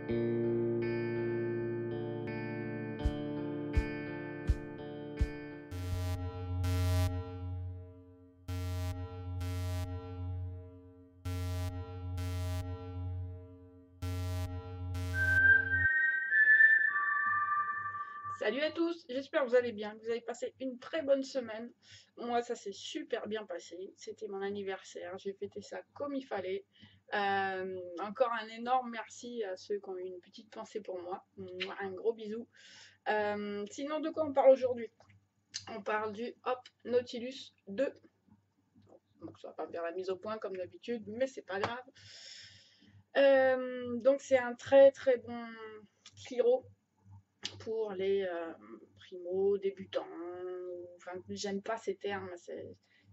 Salut à tous, j'espère que vous allez bien, que vous avez passé une très bonne semaine. Moi, ça s'est super bien passé. C'était mon anniversaire, j'ai fêté ça comme il fallait. Encore un énorme merci à ceux qui ont eu une petite pensée pour moi. Un gros bisou. Sinon, de quoi on parle aujourd'hui? On parle du Hop Nautilus 2. Donc, ça va pas me faire la mise au point comme d'habitude, mais c'est pas grave. Donc, c'est un très très bon Cliro pour les primo débutants. Enfin, j'aime pas ces termes.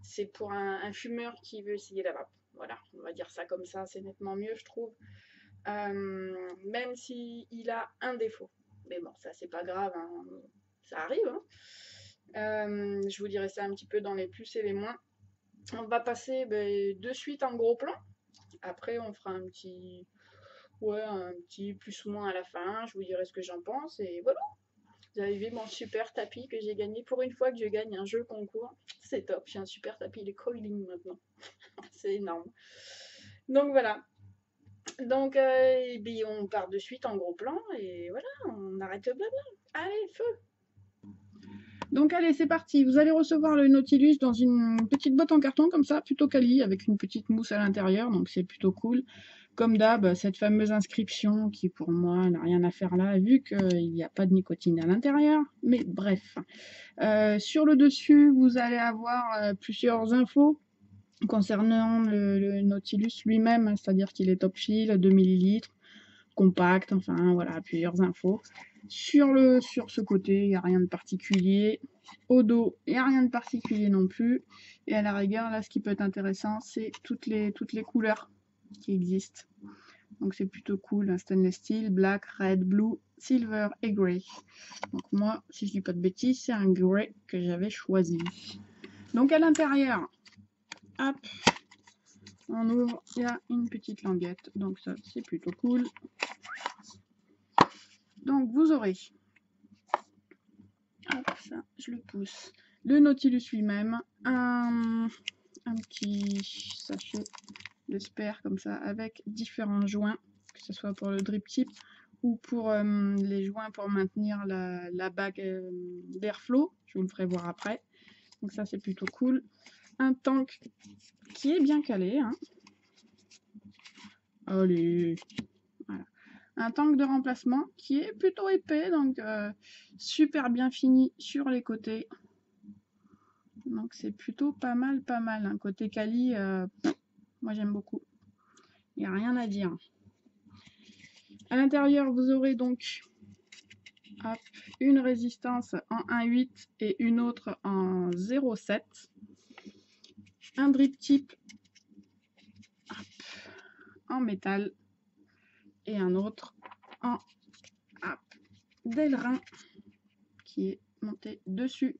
C'est pour un fumeur qui veut essayer la vape. Voilà, on va dire ça comme ça, c'est nettement mieux, je trouve. Même s'il a un défaut. Mais bon, ça, c'est pas grave, hein. Ça arrive. Hein. Je vous dirai ça un petit peu dans les plus et les moins. On va passer de suite en gros plan. Après, on fera un petit plus ou moins à la fin. Je vous dirai ce que j'en pense. Et voilà. Vous avez vu mon super tapis que j'ai gagné. Pour une fois que je gagne un jeu concours, c'est top. J'ai un super tapis de coiling maintenant. C'est énorme. Donc voilà. Donc on part de suite en gros plan et voilà, on arrête le blabla. Allez, feu. Donc allez, c'est parti. Vous allez recevoir le Nautilus dans une petite boîte en carton comme ça, plutôt quali, avec une petite mousse à l'intérieur, donc c'est plutôt cool. Comme d'hab, cette fameuse inscription qui pour moi n'a rien à faire là, vu qu'il n'y a pas de nicotine à l'intérieur. Mais bref. Sur le dessus, vous allez avoir plusieurs infos concernant le Nautilus lui-même, c'est-à-dire qu'il est top fill, 2 millilitres, compact, enfin voilà, plusieurs infos. Sur ce côté, il n'y a rien de particulier. Au dos, il n'y a rien de particulier non plus. Et à la rigueur, là, ce qui peut être intéressant, c'est toutes les couleurs qui existent. Donc c'est plutôt cool, un stainless steel, black, red, blue, silver et grey. Donc moi, si je dis pas de bêtises, c'est un grey que j'avais choisi. Donc à l'intérieur, hop, on ouvre, il y a une petite languette. Donc ça, c'est plutôt cool. Donc vous aurez, hop, ça, je le pousse, le Nautilus lui-même, un petit sachet de spare comme ça, avec différents joints, que ce soit pour le drip tip ou pour les joints pour maintenir la bague d'airflow. Je vous le ferai voir après. Donc ça, c'est plutôt cool. Un tank qui est bien calé. Hein. Allez, voilà. Un tank de remplacement qui est plutôt épais, donc super bien fini sur les côtés. Donc c'est plutôt pas mal, pas mal. Un côté quali, moi j'aime beaucoup. Il n'y a rien à dire. À l'intérieur, vous aurez donc hop, une résistance en 1,8 et une autre en 0,7. Un drip tip hop, en métal et un autre en d'ailerin qui est monté dessus.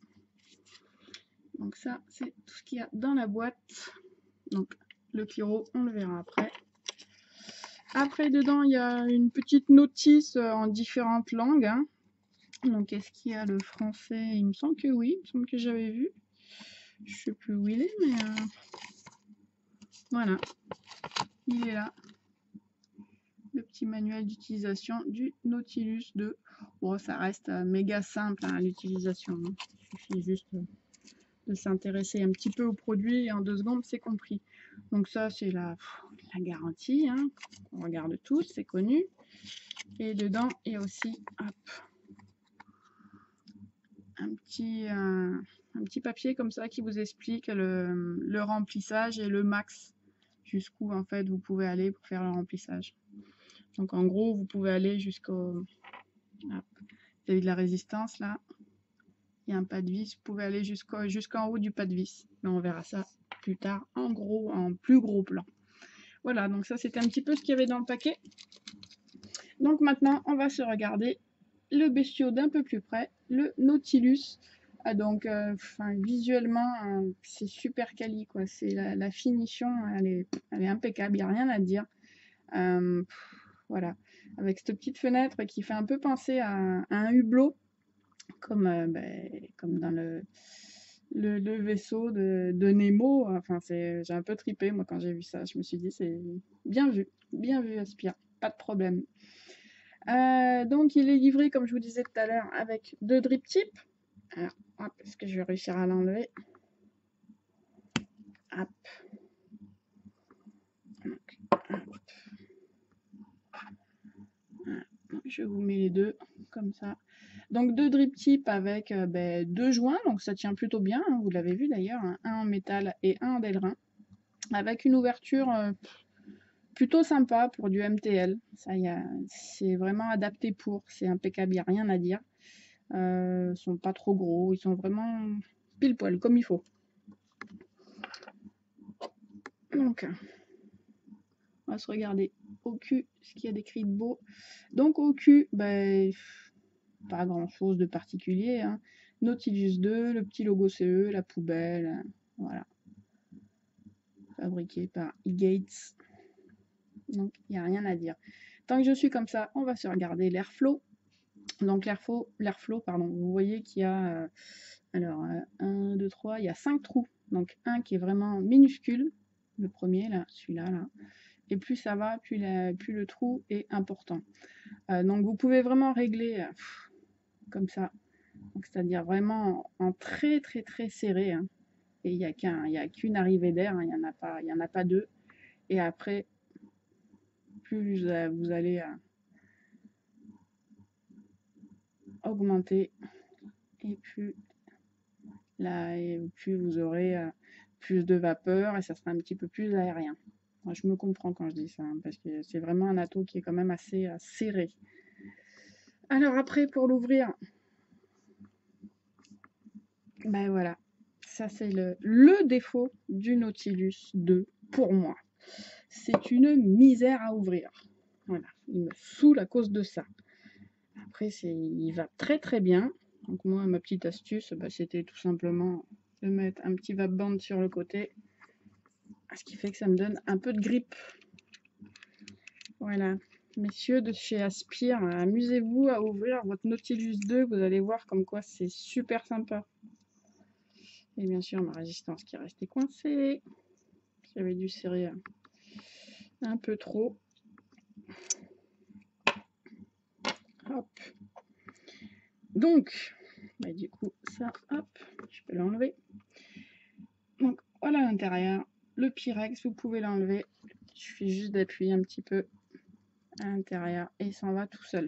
Donc ça, c'est tout ce qu'il y a dans la boîte. Donc le Cliro, on le verra après. Après, dedans, il y a une petite notice en différentes langues. Hein. Donc, est-ce qu'il y a le français? Il me semble que oui, il me semble que j'avais vu. Je sais plus où il est, mais voilà, il est là. Le petit manuel d'utilisation du Nautilus 2. Bon, ça reste méga simple hein, à l'utilisation. Hein. Il suffit juste de s'intéresser un petit peu au produit et en 2 secondes, c'est compris. Donc ça, c'est la garantie. Hein. On regarde tous, c'est connu. Et dedans, il y a aussi hop, un petit papier comme ça qui vous explique le remplissage et le max jusqu'où en fait vous pouvez aller pour faire le remplissage. Donc en gros, vous pouvez aller jusqu'au... Vous avez de la résistance là. Il y a un pas de vis. Vous pouvez aller jusqu'en haut du pas de vis. Mais on verra ça plus tard en plus gros plan. Voilà, donc ça c'était un petit peu ce qu'il y avait dans le paquet. Donc maintenant, on va se regarder le bestiau d'un peu plus près, le Nautilus. Ah, donc visuellement, c'est super quali, quoi. C'est la finition, elle est impeccable, il n'y a rien à dire. Voilà, avec cette petite fenêtre qui fait un peu penser à un hublot, comme, comme dans le vaisseau de Nemo. Enfin, j'ai un peu tripé, moi, quand j'ai vu ça. Je me suis dit, c'est bien vu, Aspire, pas de problème. Donc, il est livré, comme je vous disais tout à l'heure, avec 2 drip tips. Alors, hop, est-ce que je vais réussir à l'enlever? Hop. Donc, hop. Voilà. Je vous mets les deux, comme ça. Donc 2 drip tips avec 2 joints, donc ça tient plutôt bien, hein, vous l'avez vu d'ailleurs, hein, un en métal et un en Delrin, avec une ouverture plutôt sympa pour du MTL. C'est vraiment adapté pour, c'est impeccable, il n'y a rien à dire. Ils sont pas trop gros, ils sont vraiment pile poil, comme il faut. Donc, on va se regarder au cul ce qu'il y a d'écrit de beau. Donc au cul, pas grand chose de particulier, hein. Nautilus 2, le petit logo CE, la poubelle, voilà. Fabriqué par eGates. Donc il n'y a rien à dire. Tant que je suis comme ça, on va se regarder l'Airflow. Donc l'Airflow, pardon, vous voyez qu'il y a 1, 2, 3, il y a 5 trous. Donc un qui est vraiment minuscule, le premier là, celui-là là. Et plus ça va, plus le trou est important. Donc vous pouvez vraiment régler comme ça. C'est-à-dire vraiment en très très très serré. Hein. Et il n'y a qu'une arrivée d'air, hein. Il y en a pas deux. Et après, plus vous allez augmenter et plus vous aurez plus de vapeur et ça sera un petit peu plus aérien. Moi, je me comprends quand je dis ça, hein, parce que c'est vraiment un atto qui est quand même assez serré. Alors après, pour l'ouvrir, ben voilà, ça c'est le défaut du Nautilus 2 pour moi. C'est une misère à ouvrir. Voilà, il me saoule à cause de ça. Après, il va très très bien. Donc moi, ma petite astuce, c'était tout simplement de mettre un petit vape band sur le côté. Ce qui fait que ça me donne un peu de grippe. Voilà. Messieurs de chez Aspire, amusez-vous à ouvrir votre Nautilus 2. Vous allez voir comme quoi c'est super sympa. Et bien sûr, ma résistance qui est restée coincée. J'avais dû serrer un peu trop. Hop. Donc, du coup, ça, hop, je peux l'enlever. Donc, voilà l'intérieur. Le Pyrex, vous pouvez l'enlever. Il suffit juste d'appuyer un petit peu à l'intérieur et il s'en va tout seul.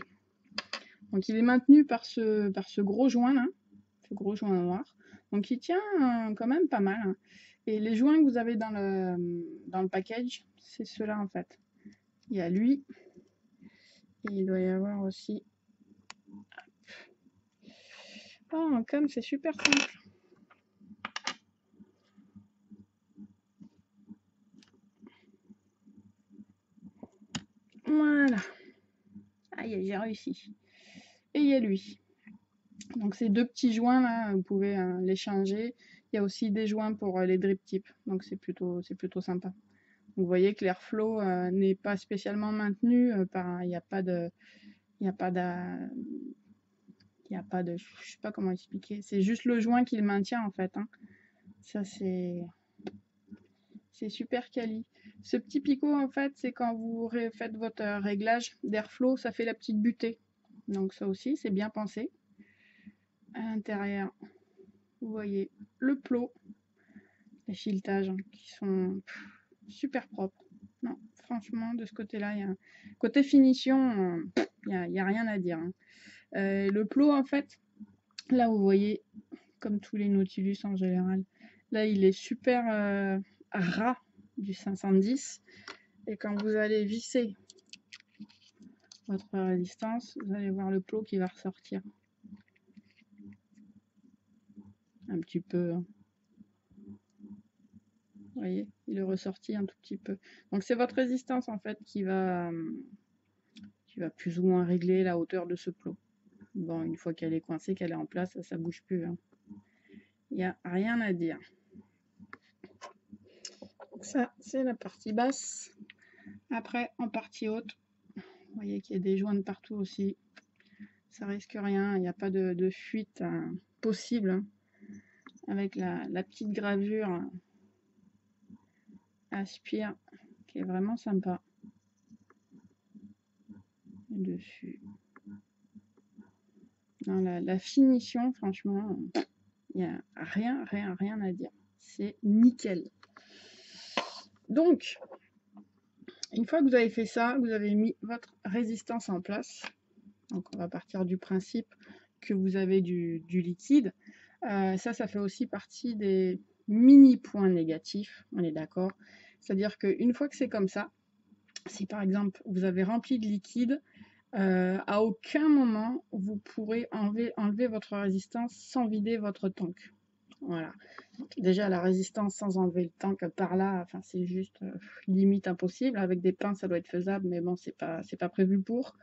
Donc, il est maintenu par ce gros joint là, ce gros joint noir. Donc, il tient quand même pas mal. Hein. Et les joints que vous avez dans le package, c'est ceux-là en fait. Il y a lui et il doit y avoir aussi. Oh, comme c'est super simple. Voilà. Aïe, j'ai réussi. Et il y a lui. Donc ces deux petits joints là, vous pouvez les changer. Il y a aussi des joints pour les drip tips. Donc c'est plutôt sympa. Donc, vous voyez que l'airflow n'est pas spécialement maintenu par. Il n'y a pas de. Il n'y a pas de. Il n'y a pas de. Je sais pas comment expliquer. C'est juste le joint qui le maintient en fait. Hein. Ça c'est super quali. Ce petit picot en fait, c'est quand vous faites votre réglage d'airflow, ça fait la petite butée. Donc ça aussi, c'est bien pensé. À l'intérieur, vous voyez le plot, les filettages qui sont super propres. Non, franchement, de ce côté-là, il y a côté finition, il n'y a rien à dire. Hein. Le plot, en fait, là vous voyez, comme tous les Nautilus en général, là il est super ras du 510. Et quand vous allez visser votre résistance, vous allez voir le plot qui va ressortir. Un petit peu. Hein. Vous voyez, il est ressorti un tout petit peu. Donc c'est votre résistance en fait qui va plus ou moins régler la hauteur de ce plot. Bon, une fois qu'elle est coincée, qu'elle est en place, ça bouge plus. Hein. Il n'y a rien à dire. Donc ça, c'est la partie basse. Après, en partie haute, Vous voyez qu'il y a des joints de partout aussi. Ça risque rien, il n'y a pas de fuite possible, hein, avec la petite gravure Aspire qui est vraiment sympa dessus. Dans la finition, franchement, il n'y a rien à dire. C'est nickel. Donc, une fois que vous avez fait ça, vous avez mis votre résistance en place. Donc, on va partir du principe que vous avez du liquide. Ça fait aussi partie des mini points négatifs, on est d'accord. C'est-à-dire qu'une fois que c'est comme ça, si par exemple vous avez rempli de liquide, à aucun moment vous pourrez enlever votre résistance sans vider votre tank. Voilà. Donc, déjà la résistance sans enlever le tank par là, enfin c'est juste limite impossible. Avec des pinces ça doit être faisable, mais bon c'est pas prévu pour.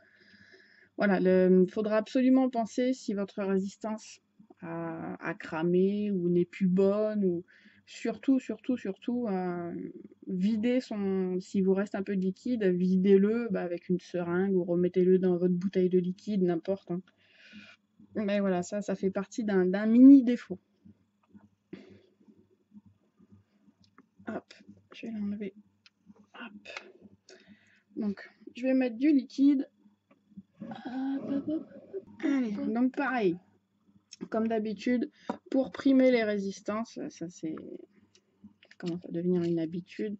Voilà, il faudra absolument penser si votre résistance a cramé ou n'est plus bonne, ou surtout, videz s'il vous reste un peu de liquide, videz-le avec une seringue ou remettez-le dans votre bouteille de liquide, n'importe, hein. Mais voilà, ça fait partie d'un mini défaut. Hop, je vais l'enlever. Hop. Donc, je vais mettre du liquide. Allez, donc pareil. Comme d'habitude, pour primer les résistances, ça commence à devenir une habitude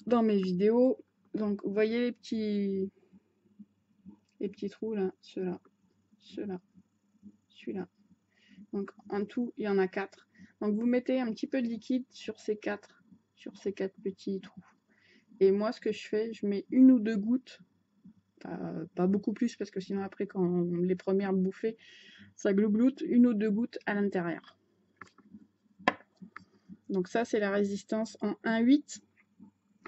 dans mes vidéos. Donc vous voyez les petits trous là, ceux-là, celui-là. Donc en tout, il y en a 4. Donc vous mettez un petit peu de liquide sur ces quatre petits trous. Et moi ce que je fais, je mets 1 ou 2 gouttes, pas beaucoup plus parce que sinon après quand les premières bouffées, ça glougloute, 1 ou 2 gouttes à l'intérieur. Donc ça c'est la résistance en 1,8.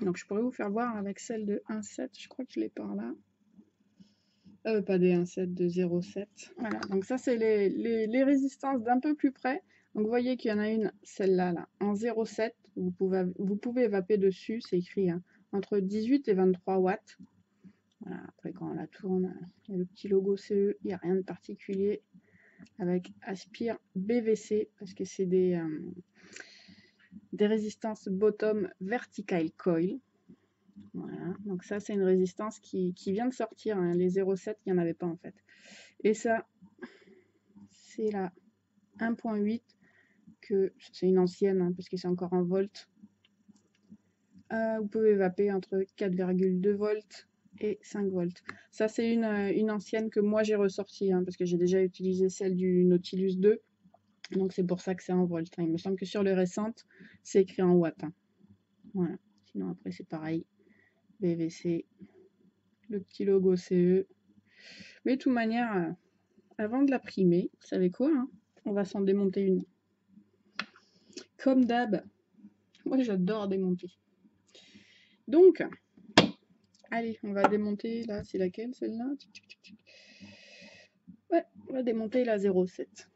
Donc je pourrais vous faire voir avec celle de 1,7, je crois que je l'ai par là. Pas des 1,7, de 0,7. Voilà, donc ça c'est les résistances d'un peu plus près. Donc vous voyez qu'il y en a une, celle-là, là, en 0,7. Vous pouvez vaper dessus, c'est écrit hein, entre 18 et 23 watts. Voilà, après quand on la tourne, il y a le petit logo CE, il n'y a rien de particulier. Avec Aspire BVC, parce que c'est des résistances bottom vertical coil. Voilà, donc ça c'est une résistance qui vient de sortir, hein. Les 0,7 il n'y en avait pas en fait. Et ça c'est la 1,8 que c'est une ancienne hein, parce que c'est encore en volts. Vous pouvez vaper entre 4,2 volts et 5 volts. Ça c'est une ancienne que moi j'ai ressortie hein, parce que j'ai déjà utilisé celle du Nautilus 2. Donc c'est pour ça que c'est en volts. Il me semble que sur les récentes c'est écrit en watts. Hein. Voilà. Sinon après c'est pareil. BVC, le petit logo CE. Mais de toute manière, avant de la primer, vous savez quoi hein, on va s'en démonter une. Comme d'hab, moi j'adore démonter. Donc, allez, on va démonter là, c'est laquelle celle-là? Ouais, on va démonter la 0,7.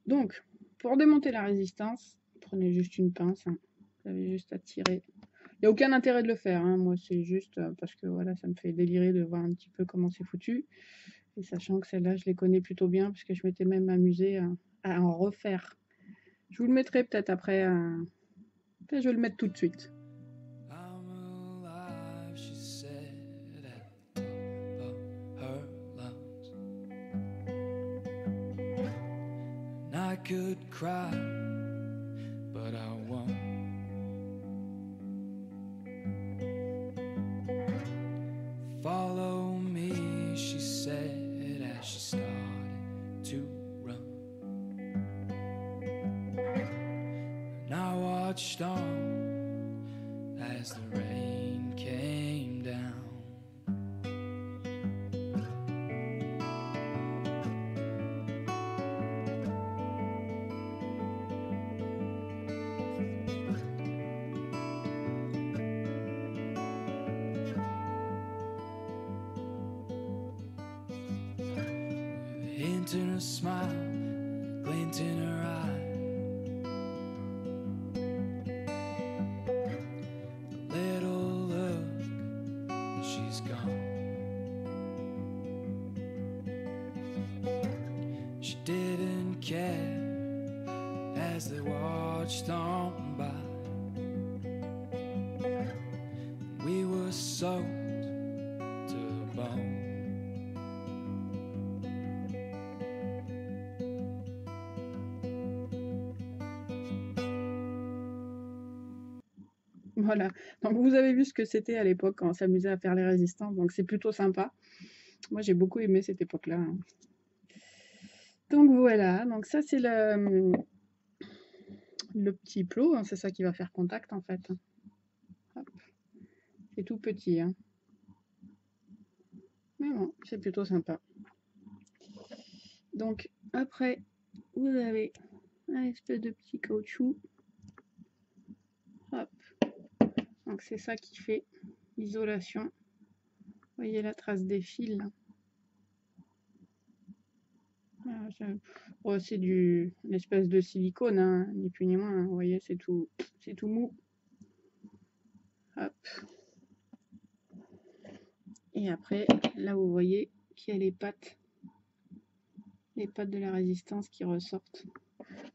Donc, pour démonter la résistance, prenez juste une pince, hein. Vous avez juste à tirer. Il n'y a aucun intérêt de le faire, hein. Moi c'est juste parce que voilà, ça me fait délirer de voir un petit peu comment c'est foutu. Et sachant que celle-là, je les connais plutôt bien, parce que je m'étais même amusée à en refaire. Je vous le mettrai peut-être après. Peut-être je vais le mettre tout de suite. I could cry, but I won't. Follow me, she said as she started to run. And I watched on as the rain came down. Hint in her smile, glint in her eye. was gone. She didn't care as they watched on by. We were soaked to the bone. Voilà, donc vous avez vu ce que c'était à l'époque quand on s'amusait à faire les résistances, donc c'est plutôt sympa. Moi j'ai beaucoup aimé cette époque-là, hein. Donc voilà, donc ça c'est le petit plot, hein, c'est ça qui va faire contact en fait. C'est tout petit, hein. Mais bon, c'est plutôt sympa. Donc après, vous avez un espèce de petit caoutchouc. Hop. Donc c'est ça qui fait l'isolation. Vous voyez la trace des fils là. C'est une espèce de silicone, hein, ni plus ni moins, hein. Vous voyez, c'est tout mou. Hop. Et après, là vous voyez qu'il y a les pattes de la résistance qui ressortent.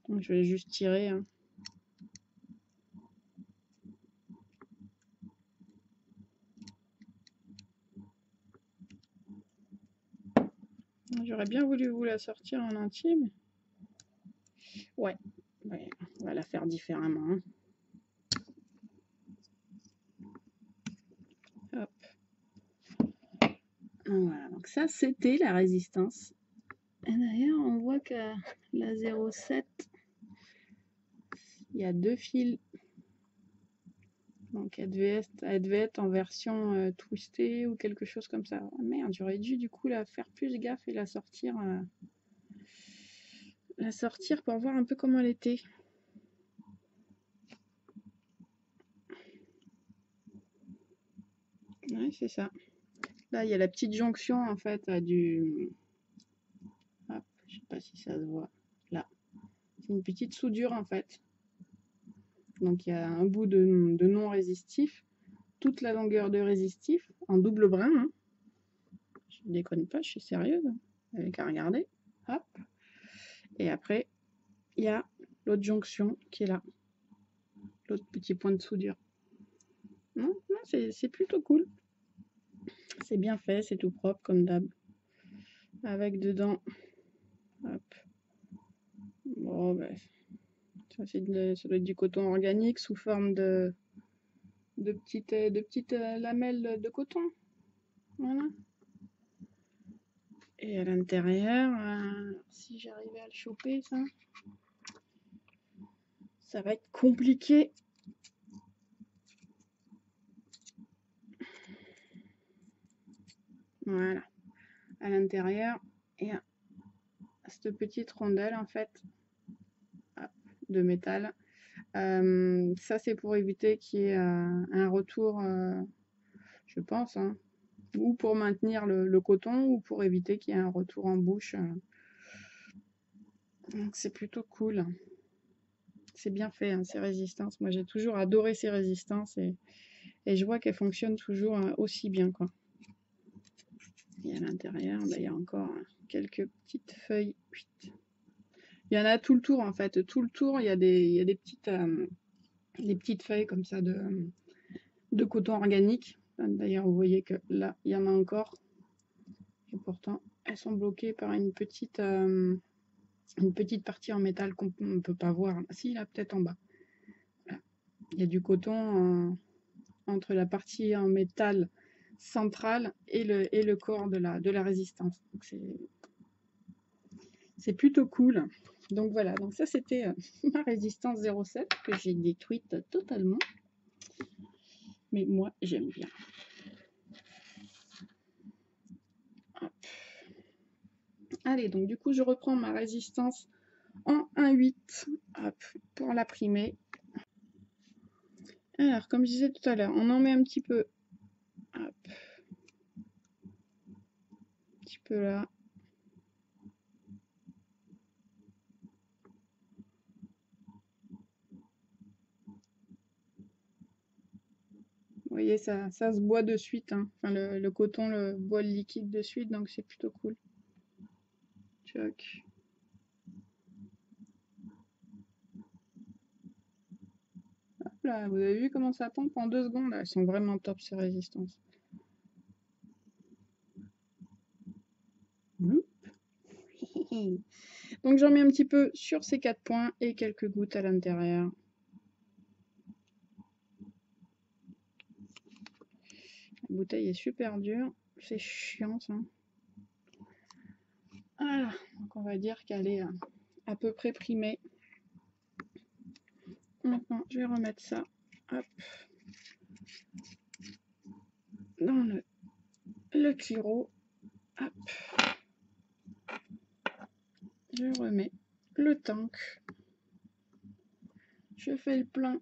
Donc je vais juste tirer, hein. J'aurais bien voulu vous la sortir en entier, mais ouais, on va la faire différemment, hein. Hop. Voilà, donc ça c'était la résistance. Et d'ailleurs, on voit que la 0,7, il y a 2 fils. Donc elle devait être en version twistée ou quelque chose comme ça. Oh, merde, j'aurais dû du coup la faire plus gaffe et la sortir pour voir un peu comment elle était. Ouais, c'est ça. Là, il y a la petite jonction en fait du... Hop, je sais pas si ça se voit. Là, c'est une petite soudure en fait. Donc il y a un bout de non résistif, toute la longueur de résistif en double brin, hein. Je ne déconne pas, je suis sérieuse. Avec qu'à regarder. Hop. Et après, il y a l'autre jonction qui est là. L'autre petit point de soudure. Non, c'est plutôt cool. C'est bien fait, c'est tout propre comme d'hab. Avec dedans, hop. Bon, ben, ça doit être du coton organique sous forme de petites lamelles de coton. Voilà. Et à l'intérieur, si j'arrivais à le choper, ça va être compliqué. Voilà. À l'intérieur, il y a cette petite rondelle en fait de métal. Ça c'est pour éviter qu'il y ait un retour, je pense, hein, ou pour maintenir le coton ou pour éviter qu'il y ait un retour en bouche. Donc c'est plutôt cool. C'est bien fait, hein, ces résistances. Moi j'ai toujours adoré ces résistances et je vois qu'elles fonctionnent toujours aussi bien, quoi. Et à l'intérieur, il y a encore quelques petites feuilles. Il y en a tout le tour en fait. Tout le tour, il y a des petites feuilles comme ça de coton organique. D'ailleurs, vous voyez que là, il y en a encore. Et pourtant, elles sont bloquées par une petite partie en métal qu'on ne peut pas voir. Si, là, peut-être en bas. Voilà. Il y a du coton entre la partie en métal centrale et le corps de la résistance. C'est plutôt cool. Donc voilà, donc ça c'était ma résistance 0,7 que j'ai détruite totalement. Mais moi, j'aime bien. Hop. Allez, donc du coup, je reprends ma résistance en 1,8 pour la primer. Alors, comme je disais tout à l'heure, on en met un petit peu. Hop. Un petit peu là. Vous voyez, ça se boit de suite, hein. Enfin, le coton boit le liquide de suite, donc c'est plutôt cool. Tchoc. Hop là, vous avez vu comment ça pompe en 2 secondes? Elles sont vraiment top ces résistances. Donc j'en mets un petit peu sur ces 4 points et quelques gouttes à l'intérieur. La bouteille est super dure, c'est chiant ça. Voilà, donc on va dire qu'elle est à peu près primée. Maintenant, je vais remettre ça, hop, dans le Cliro. Hop. Je remets le tank. Je fais le plein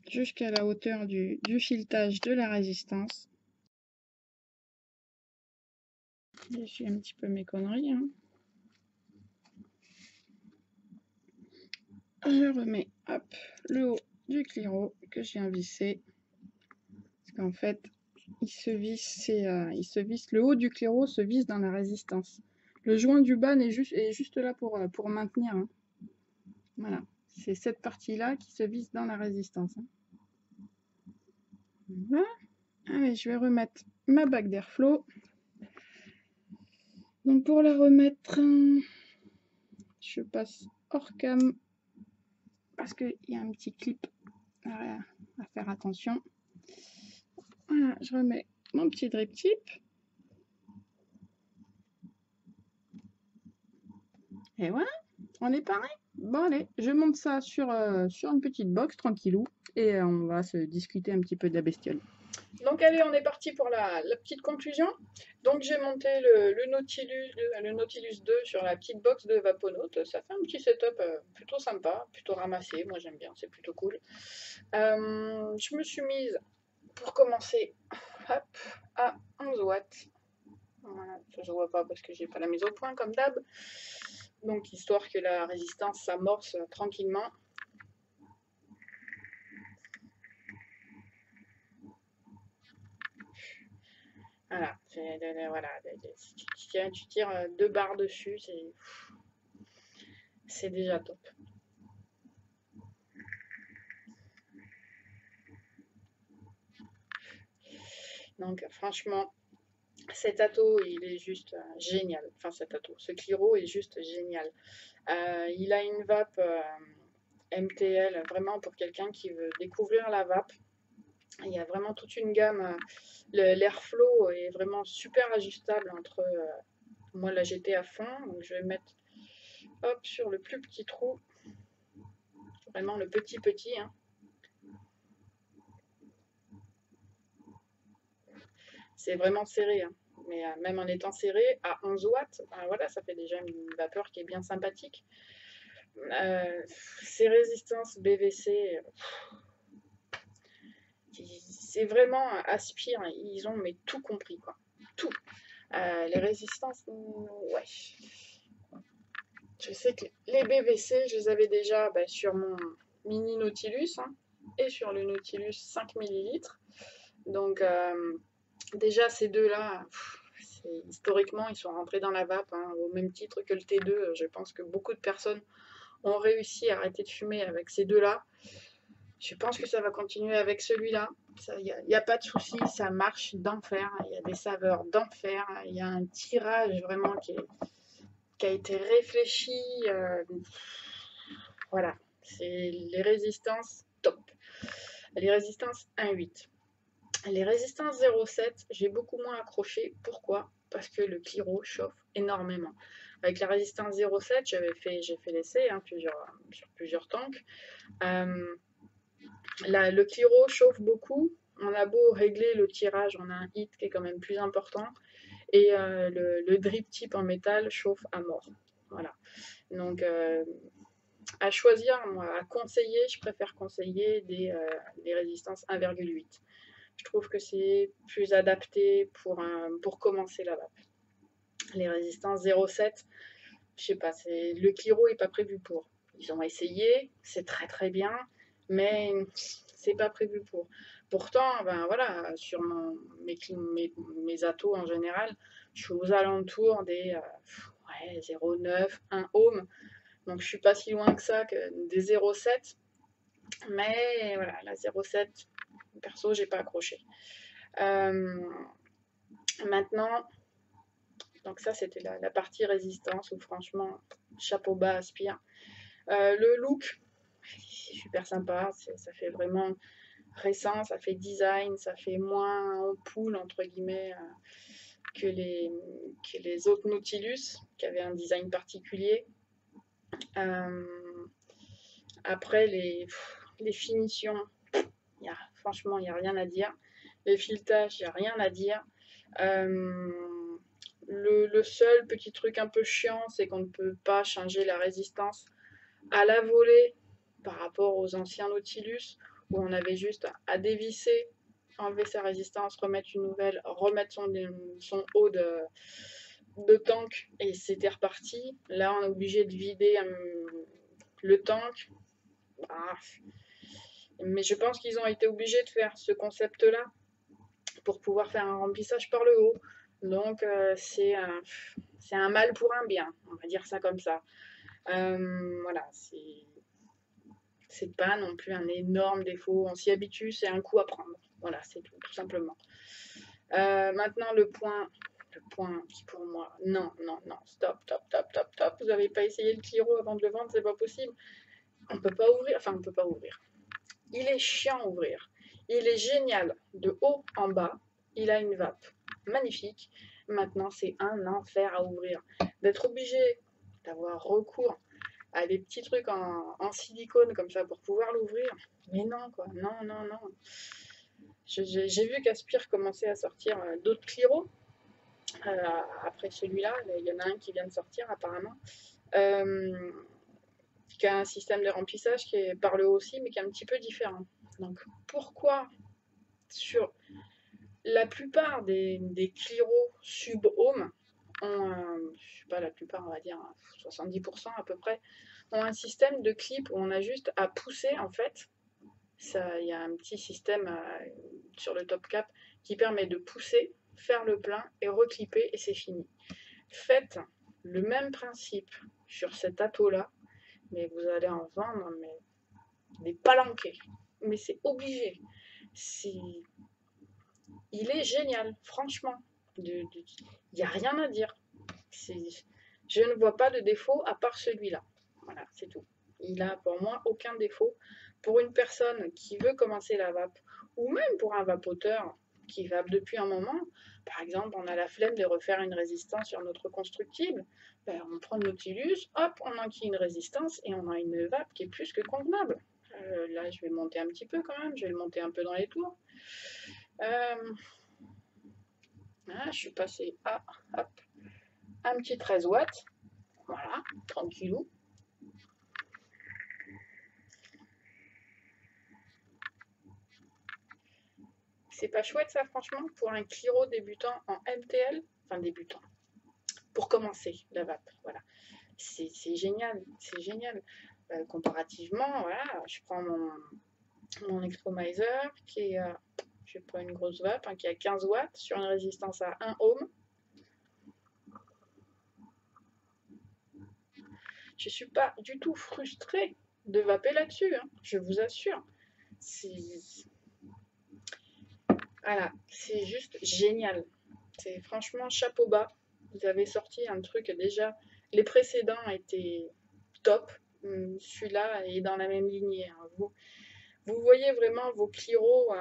jusqu'à la hauteur du filetage de la résistance. Je suis un petit peu mes conneries, hein. Je remets hop, le haut du Cliro que je viens visser. Parce qu'en fait, il se visse, le haut du Cliro se visse dans la résistance. Le joint du bas est juste là pour maintenir, hein. Voilà, c'est cette partie-là qui se visse dans la résistance, hein. Voilà. Allez, je vais remettre ma bague d'airflow. Donc pour la remettre, je passe hors cam parce qu'il y a un petit clip à faire attention. Voilà, je remets mon petit drip tip. Et voilà, on est pareil. Bon allez, je monte ça sur une petite box tranquillou et on va se discuter un petit peu de la bestiole. Donc allez, on est parti pour la petite conclusion. Donc j'ai monté le Nautilus 2 sur la petite box de Vaponaut. Ça fait un petit setup plutôt sympa, plutôt ramassé. Moi j'aime bien, c'est plutôt cool. Je me suis mise pour commencer hop, à 11 watts. Voilà, ça je vois pas parce que j'ai pas la mise au point comme d'hab. Donc histoire que la résistance s'amorce tranquillement. Voilà, tu tires 2 barres dessus, c'est déjà top. Donc franchement, cet atto, il est juste génial. Enfin ce Cliro est juste génial. Il a une vape MTL, vraiment pour quelqu'un qui veut découvrir la vape. Il y a vraiment toute une gamme. L'airflow est vraiment super ajustable entre... moi là j'étais à fond, donc je vais mettre hop sur le plus petit trou. Vraiment le petit, hein. C'est vraiment serré, hein. Mais même en étant serré, à 11 watts, voilà, ça fait déjà une vapeur qui est bien sympathique. Ces résistances BVC, c'est vraiment Aspire, ils ont mais tout compris, quoi. Tout. Les résistances, ouais. Je sais que les BVC, je les avais déjà sur mon mini Nautilus, hein, et sur le Nautilus 5 ml. Donc, déjà, ces deux-là, historiquement, ils sont rentrés dans la vape, hein, au même titre que le T2. Je pense que beaucoup de personnes ont réussi à arrêter de fumer avec ces deux-là. Je pense que ça va continuer avec celui-là. Il n'y a pas de souci, ça marche d'enfer. Il y a des saveurs d'enfer. Il y a un tirage vraiment qui a été réfléchi. Voilà, c'est les résistances top. Les résistances 1.8. Les résistances 0.7, j'ai beaucoup moins accroché. Pourquoi? Parce que le Cliro chauffe énormément. Avec la résistance 0.7, j'ai fait l'essai sur plusieurs tanks. Le Cliro chauffe beaucoup. On a beau régler le tirage, on a un hit qui est quand même plus important. Et le drip tip en métal chauffe à mort. Voilà. Donc, à choisir, moi, à conseiller, je préfère conseiller des résistances 1.8. Je trouve que c'est plus adapté pour commencer la vape. Les résistances 0.7, je sais pas, le Cliro n'est pas prévu pour. Ils ont essayé, c'est très très bien, mais c'est pas prévu pour. Pourtant, ben voilà, sur mes atos en général, je suis aux alentours des ouais, 0,9, 1 ohm. Donc je suis pas si loin que ça, que des 0,7. Mais voilà, la 0,7, perso, j'ai pas accroché. Maintenant, donc ça c'était la partie résistance où franchement, chapeau bas Aspire. Le look, c'est super sympa, ça fait vraiment récent, ça fait design, ça fait moins ampoule entre guillemets que les autres Nautilus qui avaient un design particulier. Après les finitions, franchement il n'y a rien à dire. Les filetages, il n'y a rien à dire. Le seul petit truc un peu chiant, c'est qu'on ne peut pas changer la résistance à la volée par rapport aux anciens Nautilus, où on avait juste à dévisser, enlever sa résistance, remettre une nouvelle, remettre son haut de tank, et c'était reparti. Là, on est obligé de vider le tank. Ah. Mais je pense qu'ils ont été obligés de faire ce concept-là pour pouvoir faire un remplissage par le haut. Donc, c'est un mal pour un bien, on va dire ça comme ça. Voilà, c'est pas non plus un énorme défaut. On s'y habitue, c'est un coup à prendre. Voilà, c'est tout simplement. Maintenant, le point qui pour moi, non, stop. Vous n'avez pas essayé le Cliro avant de le vendre, c'est pas possible. On peut pas ouvrir, enfin, on peut pas ouvrir. Il est chiant à ouvrir. Il est génial de haut en bas. Il a une vape magnifique. Maintenant, c'est un enfer à ouvrir. D'être obligé d'avoir recours à des petits trucs en silicone comme ça pour pouvoir l'ouvrir. Mais non, quoi. Non. J'ai vu qu'Aspire commençait à sortir d'autres Cliro. Après celui-là, il y en a un qui vient de sortir apparemment. Qui a un système de remplissage qui est par le haut aussi, mais qui est un petit peu différent. Donc pourquoi sur la plupart des Cliro sub-home je sais pas, la plupart, on va dire 70% à peu près, ont un système de clip où on a juste à pousser en fait. Il y a un petit système sur le top cap qui permet de pousser, faire le plein et reclipper et c'est fini. Faites le même principe sur cet ato-là, mais vous allez en vendre des palanqués. Mais c'est obligé. Il est génial, franchement. Il n'y a rien à dire. Je ne vois pas de défaut à part celui-là. Voilà, c'est tout. Il a pour moi aucun défaut. Pour une personne qui veut commencer la vape, ou même pour un vapoteur qui vape depuis un moment, par exemple, on a la flemme de refaire une résistance sur notre constructible, ben, on prend le Nautilus, hop, on enquille une résistance et on a une vape qui est plus que convenable. Là, je vais monter un petit peu quand même, je vais le monter un peu dans les tours. Je suis passé à hop, un petit 13 watts. Voilà, tranquillou. C'est pas chouette ça, franchement, pour un Cliro débutant en MTL, enfin débutant, pour commencer la vape. Voilà, c'est génial, c'est génial. Comparativement, voilà, je prends mon Extromizer qui est, je pas une grosse vape, hein, qui a 15 watts sur une résistance à 1 ohm. Je suis pas du tout frustrée de vaper là-dessus, hein, je vous assure. Voilà, c'est juste génial. C'est franchement chapeau bas. Vous avez sorti un truc déjà. Les précédents étaient top. Celui-là est dans la même lignée. Hein. Vous voyez vraiment vos Cliro,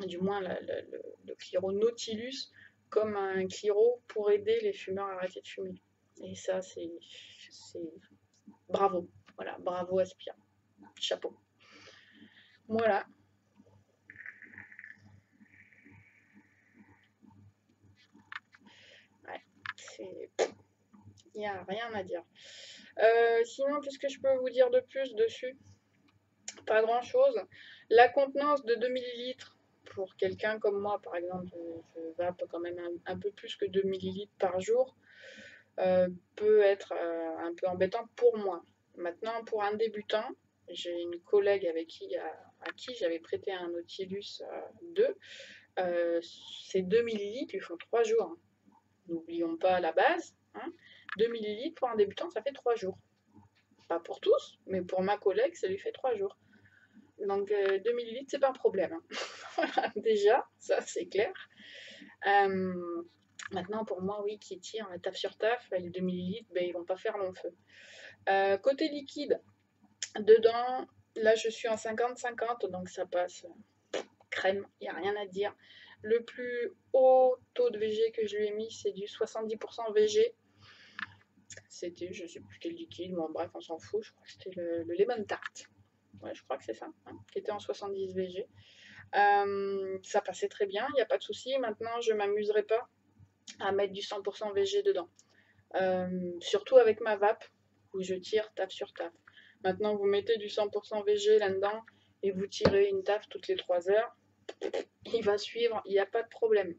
du moins le Cliro Nautilus, comme un Cliro pour aider les fumeurs à arrêter de fumer. Et ça, c'est bravo. Voilà, bravo Aspire. Chapeau. Voilà. Il n'y a rien à dire. Sinon, qu'est-ce que je peux vous dire de plus dessus? Pas grand-chose. La contenance de 2 ml pour quelqu'un comme moi, par exemple, je vape quand même un peu plus que 2 ml par jour, peut être un peu embêtant pour moi. Maintenant, pour un débutant, j'ai une collègue à qui j'avais prêté un Nautilus 2. Ces 2 millilitres lui font 3 jours. Hein. N'oublions pas la base. Hein. 2 millilitres pour un débutant, ça fait 3 jours. Pas pour tous, mais pour ma collègue, ça lui fait 3 jours. Donc 2 millilitres, c'est pas un problème. Hein. Voilà, déjà, ça c'est clair. Maintenant, pour moi, oui, qui tire taf sur taf, les 2 millilitres, ben, ils vont pas faire long feu. Côté liquide, dedans, là je suis en 50-50, donc ça passe crème, il n'y a rien à dire. Le plus haut taux de VG que je lui ai mis, c'est du 70% VG. C'était, je sais plus quel liquide, bon bref, on s'en fout, je crois que c'était le lemon tart. Ouais, je crois que c'est ça, hein, qui était en 70 VG. Ça passait très bien, il n'y a pas de souci. Maintenant, je ne m'amuserai pas à mettre du 100% VG dedans. Surtout avec ma vape, où je tire taf sur taf. Maintenant, vous mettez du 100% VG là-dedans et vous tirez une taf toutes les 3 heures. Il va suivre, il n'y a pas de problème.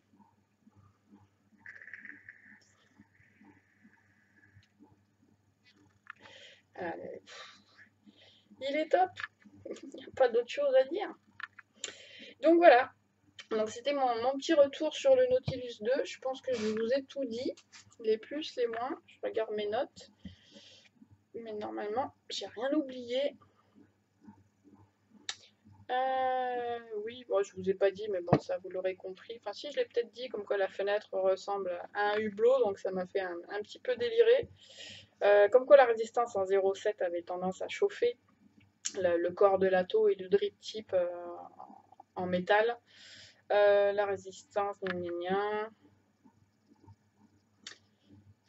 Il est top, il n'y a pas d'autre chose à dire. Donc voilà, donc c'était mon petit retour sur le Nautilus 2. Je pense que je vous ai tout dit, les plus, les moins. Je regarde mes notes, mais normalement, j'ai rien oublié. Oui, bon, je vous ai pas dit, mais bon, ça vous l'aurez compris. Enfin, si, je l'ai peut-être dit, comme quoi la fenêtre ressemble à un hublot, donc ça m'a fait un petit peu délirer. Comme quoi la résistance en 0,7 avait tendance à chauffer le corps de l'atto et le drip tip en métal. La résistance, gna gna gna.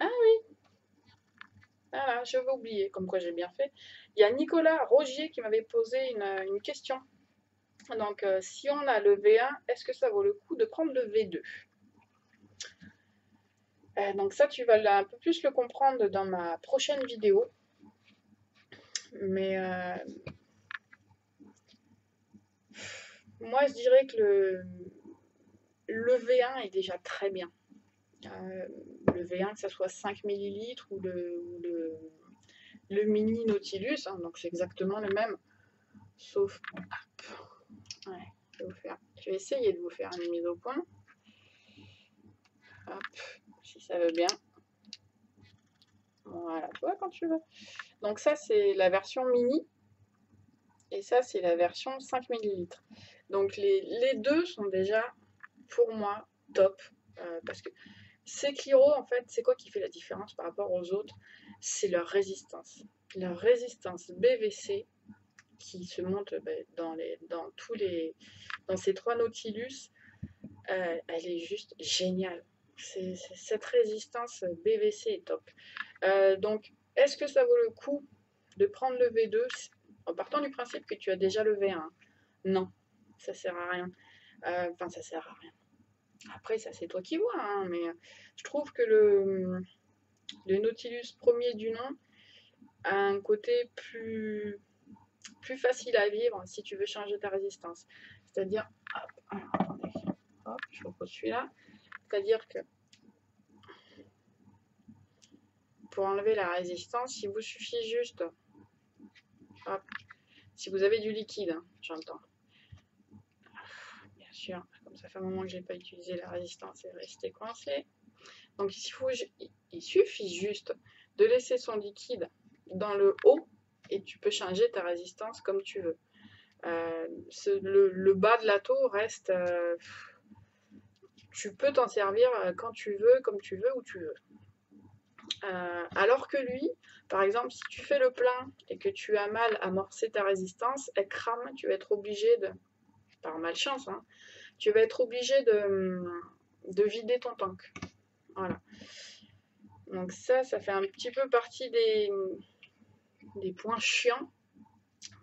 Ah oui, voilà, je vais oublier, comme quoi j'ai bien fait. Il y a Nicolas Rogier qui m'avait posé une question. Donc, si on a le V1, est-ce que ça vaut le coup de prendre le V2? Donc ça, tu vas un peu plus le comprendre dans ma prochaine vidéo. Mais moi, je dirais que le V1 est déjà très bien. Le V1, que ce soit 5 ml ou le mini Nautilus, hein, donc c'est exactement le même. Sauf... Ouais, je vais essayer de vous faire une mise au point. Hop, si ça veut bien. Voilà, tu vois quand tu veux. Donc ça, c'est la version mini. Et ça, c'est la version 5 ml. Donc les deux sont déjà, pour moi, top. Parce que ces Cliro, en fait, c'est quoi qui fait la différence par rapport aux autres? C'est leur résistance. Leur résistance BVC qui se monte dans ces 3 Nautilus, elle est juste géniale. Cette résistance BVC est top. Donc, est-ce que ça vaut le coup de prendre le V2 en partant du principe que tu as déjà le V1? Non, ça sert à rien. Enfin, ça sert à rien. Après, ça c'est toi qui vois, hein, mais je trouve que le Nautilus premier du nom a un côté plus facile à vivre si tu veux changer ta résistance. C'est-à-dire, attendez, hop, je repose celui-là. C'est-à-dire que pour enlever la résistance, il vous suffit juste, hop, si vous avez du liquide, hein, j'entends. Bien sûr, comme ça fait un moment que je n'ai pas utilisé la résistance, elle est restée coincée. Donc il suffit juste de laisser son liquide dans le haut et tu peux changer ta résistance comme tu veux. Le bas de l'atto reste... tu peux t'en servir quand tu veux, comme tu veux, où tu veux. Alors que lui, par exemple, si tu fais le plein et que tu as mal amorcé ta résistance, elle crame, tu vas être obligé de... Par malchance, hein, tu vas être obligé de vider ton tank. Voilà. Donc ça fait un petit peu partie des points chiants.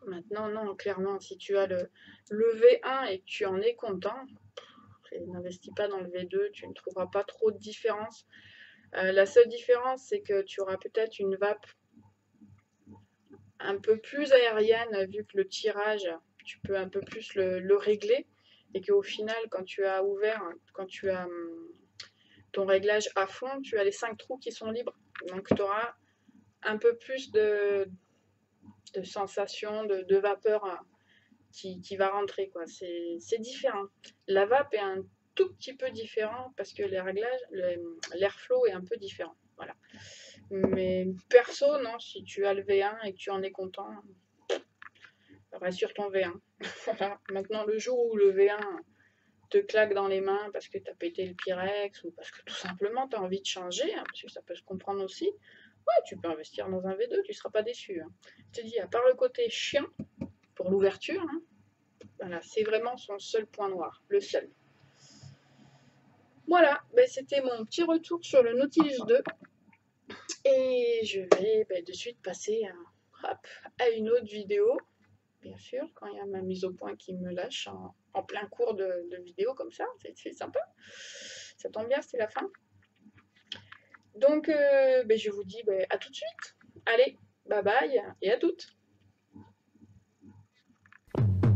Maintenant, non, clairement, si tu as le V1 et que tu en es content, n'investis pas dans le V2, tu ne trouveras pas trop de différence. La seule différence, c'est que tu auras peut-être une vape un peu plus aérienne, vu que le tirage, tu peux un peu plus le régler, et qu'au final, quand tu as ouvert, quand tu as ton réglage à fond, tu as les 5 trous qui sont libres. Donc tu auras un peu plus sensation, de vapeur qui va rentrer, quoi. C'est différent. La vape est un tout petit peu différent parce que les réglages, l'airflow est un peu différent. Voilà. Mais perso, non, si tu as le V1 et que tu en es content, reste sur ton V1. Voilà. Maintenant, le jour où le V1 te claque dans les mains parce que tu as pété le Pyrex ou parce que tout simplement tu as envie de changer, hein, parce que ça peut se comprendre aussi, ouais, tu peux investir dans un V2, tu ne seras pas déçu. Hein. Je te dis, à part le côté chiant pour l'ouverture, hein, voilà, c'est vraiment son seul point noir, le seul. Voilà, ben, c'était mon petit retour sur le Nautilus 2. Et je vais de suite passer à une autre vidéo, bien sûr, quand il y a ma mise au point qui me lâche en plein cours de vidéo comme ça, c'est sympa. Ça tombe bien, c'est la fin. Donc, je vous dis à tout de suite. Allez, bye bye et à toutes.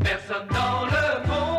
Personne dans le monde